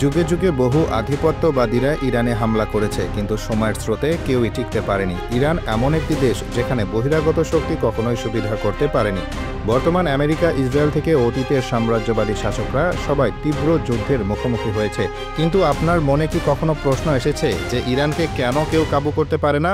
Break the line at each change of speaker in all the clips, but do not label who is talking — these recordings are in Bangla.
যুগে যুগে বহু আধিপত্যবাদীরা ইরানে হামলা করেছে, কিন্তু সময়ের স্রোতে কেউই টিকতে পারেনি। ইরান এমন একটি দেশ যেখানে বহিরাগত শক্তি কখনোই সুবিধা করতে পারেনি। বর্তমান আমেরিকা, ইসরায়েল থেকে অতীতের সাম্রাজ্যবাদী শাসকরা সবাই তীব্র যুদ্ধের মুখোমুখি হয়েছে। কিন্তু আপনার মনে কি কখনো প্রশ্ন এসেছে যে ইরানকে কেন কেউ কাবু করতে পারে না?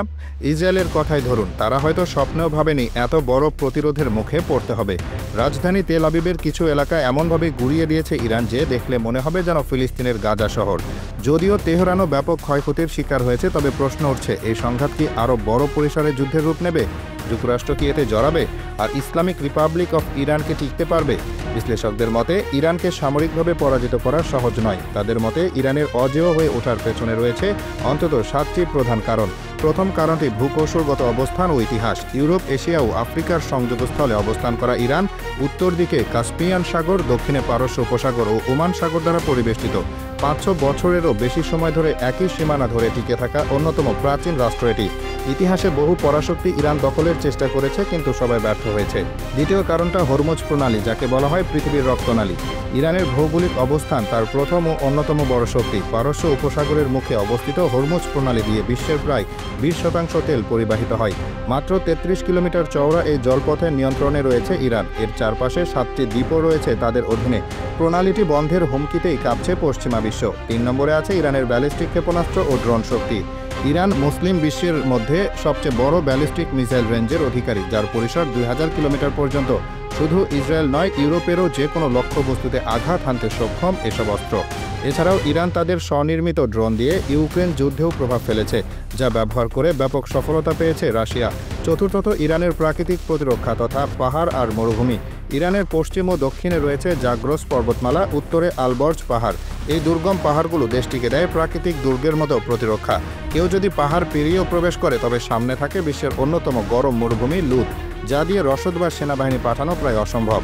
ইসরায়েলের কথাই ধরুন, তারা হয়তো স্বপ্নেও ভাবেনি এত বড় প্রতিরোধের মুখে পড়তে হবে। রাজধানী তেল আবিবের কিছু এলাকা এমনভাবে গুড়িয়ে দিয়েছে ইরান যে দেখলে মনে হবে যেন ফিলিস্তিনের গাজা শহর। যদিও তেহরানও ব্যাপক ক্ষয়ক্ষতির শিকার হয়েছে, তবে প্রশ্ন উঠছে এই সংঘাত কি আরও বড় পরিসরে যুদ্ধের রূপ নেবে? যুক্তরাষ্ট্র কি এতে জড়াবে? আর ইসলামিক রিপাবলিক অফ ইরানকে টিকতে পারবে? বিশ্লেষকদের মতে ইরানকে সামরিকভাবে পরাজিত করা সহজ নয়। তাদের মতে ইরানের অজেয় হয়ে ওঠার পেছনে রয়েছে অন্তত 7টি প্রধান কারণ। প্রথম কারণটি ভূকৌশলগত অবস্থান ও ইতিহাস। ইউরোপ, এশিয়া ও আফ্রিকার সংযোগস্থলে অবস্থান করা ইরান উত্তর দিকে কাস্পিয়ান সাগর, দক্ষিণে পারস্য উপসাগর ও ওমান সাগর দ্বারা পরিবেষ্টিত। 500 বছরেরও বেশি সময় ধরে একই সীমানা ধরে টিকে থাকা অন্যতম প্রাচীন রাষ্ট্র এটি। ইতিহাসে বহু পরাশক্তি ইরান দখলের চেষ্টা করেছে, কিন্তু সবাই ব্যর্থ হয়েছে। দ্বিতীয় কারণটা হরমুজ প্রণালী, যাকে বলা হয় পৃথিবীর রক্তনালী। ইরানের ভৌগোলিক অবস্থান তার প্রথম ও অন্যতম বড় শক্তি। পারস্য উপসাগরের মুখে অবস্থিত হরমুজ প্রণালী দিয়ে বিশ্বের প্রায় 20% তেল পরিবাহিত হয়। মাত্র 33 কিলোমিটার চওড়া এই জলপথের নিয়ন্ত্রণে রয়েছে ইরান। এর চারপাশে 7টি দ্বীপও রয়েছে তাদের অধীনে। প্রণালীটি বন্ধের হুমকিতেই কাঁপছে পশ্চিমা বিশ্ব। 3 নম্বরে আছে ইরানের ব্যালিস্টিক ক্ষেপণাস্ত্র ও ড্রোন শক্তি। ইরান মুসলিম বিশ্বের মধ্যে সবচেয়ে বড় ব্যালিস্টিক মিসাইল রেঞ্জের অধিকারী, যার পরিসর 2000 কিলোমিটার পর্যন্ত। শুধু ইসরায়েল নয়, ইউরোপেরও যে কোনো লক্ষ্যবস্তুতে আঘাত হানতে সক্ষম এসব অস্ত্র। এছাড়াও ইরান তাদের স্বনির্মিত ড্রোন দিয়ে ইউক্রেন যুদ্ধেও প্রভাব ফেলেছে, যা ব্যবহার করে ব্যাপক সফলতা পেয়েছে রাশিয়া। চতুর্থত ইরানের প্রাকৃতিক প্রতিরক্ষা তথা পাহাড় আর মরুভূমি। ইরানের পশ্চিম ও দক্ষিণে রয়েছে জাগ্রস পর্বতমালা, উত্তরে আলবর্জ পাহাড়। এই দুর্গম পাহাড়গুলো দেশটিকে দেয় প্রাকৃতিক দুর্গের মতো প্রতিরক্ষা। কেউ যদি পাহাড় পেরিয়েও প্রবেশ করে, তবে সামনে থাকে বিশ্বের অন্যতম গরম মরুভূমি লুদ, যা দিয়ে রসদ বা সেনাবাহিনী পাঠানো প্রায় অসম্ভব।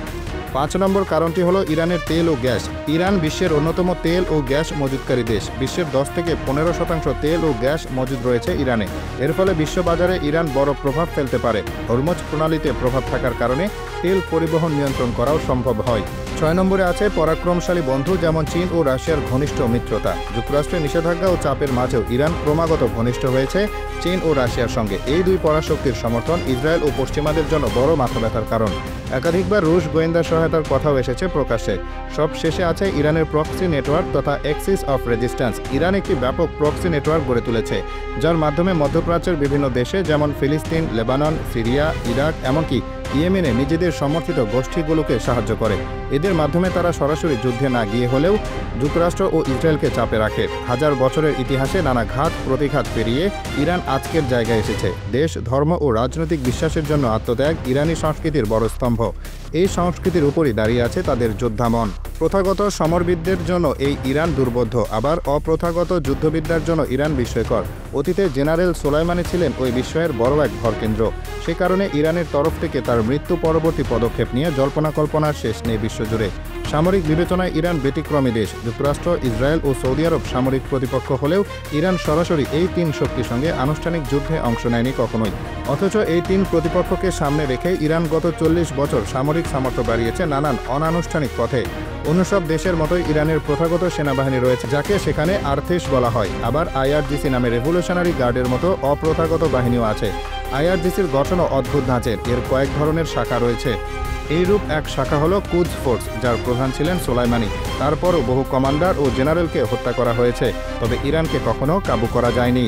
5 নম্বর কারণটি হলো ইরানের তেল ও গ্যাস। ইরান বিশ্বের অন্যতম তেল ও গ্যাস মজুতকারী দেশ। বিশ্বের 10 থেকে 15% তেল ও গ্যাস মজুদ রয়েছে ইরানে। এর ফলে বিশ্ববাজারে ইরান বড় প্রভাব ফেলতে পারে। হরমুজ প্রণালীতে প্রভাব থাকার কারণে তেল পরিবহন নিয়ন্ত্রণ করাও সম্ভব হয়। 6 নম্বরে আছে পরাক্রমশালী বন্ধু যেমন চীন ও রাশিয়ার ঘনিষ্ঠ মিত্রতা। যুক্তরাষ্ট্রের নিষেধাজ্ঞা ও চাপের মাঝেও ইরান ক্রমাগত ঘনিষ্ঠ হয়েছে চীন ও রাশিয়ার সঙ্গে। এই দুই পরাশক্তির সমর্থন ইসরায়েল ও পশ্চিমাদের জন্য বড় মাথা ব্যথার কারণ। একাধিকবার রুশ গোয়েন্দা সহায়তার কথাও এসেছে প্রকাশ্যে। সব শেষে আছে ইরানের প্রক্সি নেটওয়ার্ক তথা অ্যাক্সিস অফ রেজিস্ট্যান্স। ইরান একটি ব্যাপক প্রক্সি নেটওয়ার্ক গড়ে তুলেছে, যার মাধ্যমে মধ্যপ্রাচ্যের বিভিন্ন দেশে যেমন ফিলিস্তিন, লেবানন, সিরিয়া, ইরাক, এমনকি ইয়েমেনে নিজেদের সমর্থিত গোষ্ঠীগুলোকে সাহায্য করে। এদের মাধ্যমে তারা সরাসরি যুদ্ধে না গিয়ে হলেও যুক্তরাষ্ট্র ও ইসরায়েলকে চাপে রাখে। হাজার বছরের ইতিহাসে নানা ঘাত প্রতিঘাত পেরিয়ে ইরান আজকের জায়গায় এসেছে। দেশ, ধর্ম ও রাজনৈতিক বিশ্বাসের জন্য আত্মত্যাগ ইরানি সংস্কৃতির বড় স্তম্ভ। এই সংস্কৃতির উপরই দাঁড়িয়ে আছে তাদের যোদ্ধামন। প্রথাগত সমরবিদদের জন্য এই ইরান দুর্বোধ্য, আবার অপ্রথাগত যুদ্ধবিদ্যার জন্য ইরান বিস্ময়কর। অতীতে জেনারেল সোলাইমানি ছিলেন ওই বিস্ময়ের বড় এক ভরকেন্দ্র। সে কারণে ইরানের তরফ থেকে তার মৃত্যু পরবর্তী পদক্ষেপ নিয়ে জল্পনা কল্পনার শেষ নেই বিশ্বজুড়ে। সামরিক বিবেচনায় ইরান ব্যতিক্রমী দেশ। যুক্তরাষ্ট্র, ইসরায়েল ও সৌদি আরব সামরিক প্রতিপক্ষ হলেও ইরান সরাসরি এই 3 শক্তির সঙ্গে আনুষ্ঠানিক যুদ্ধে অংশ নেয়নি কখনোই। অথচ এই 3 প্রতিপক্ষকে সামনে রেখে ইরান গত 40 বছর সামরিক সামর্থ্য বাড়িয়েছে নানান অনানুষ্ঠানিক পথে। অন্য সব দেশের মতোই ইরানের প্রথাগত সেনাবাহিনী রয়েছে, যাকে সেখানে আর্থিস বলা হয়। আবার IRGC নামে রেভলিউশনারি গার্ডের মতো অপ্রথাগত বাহিনীও আছে। IRGCর গঠনও অদ্ভুত ধাঁচের। এর কয়েক ধরনের শাখা রয়েছে। এইরূপ এক শাখা হলো কুদস ফোর্স, যার প্রধান ছিলেন সোলাইমানি। তারপরও বহু কমান্ডার ও জেনারেলকে হত্যা করা হয়েছে, তবে ইরানকে কখনো কাবু করা যায়নি।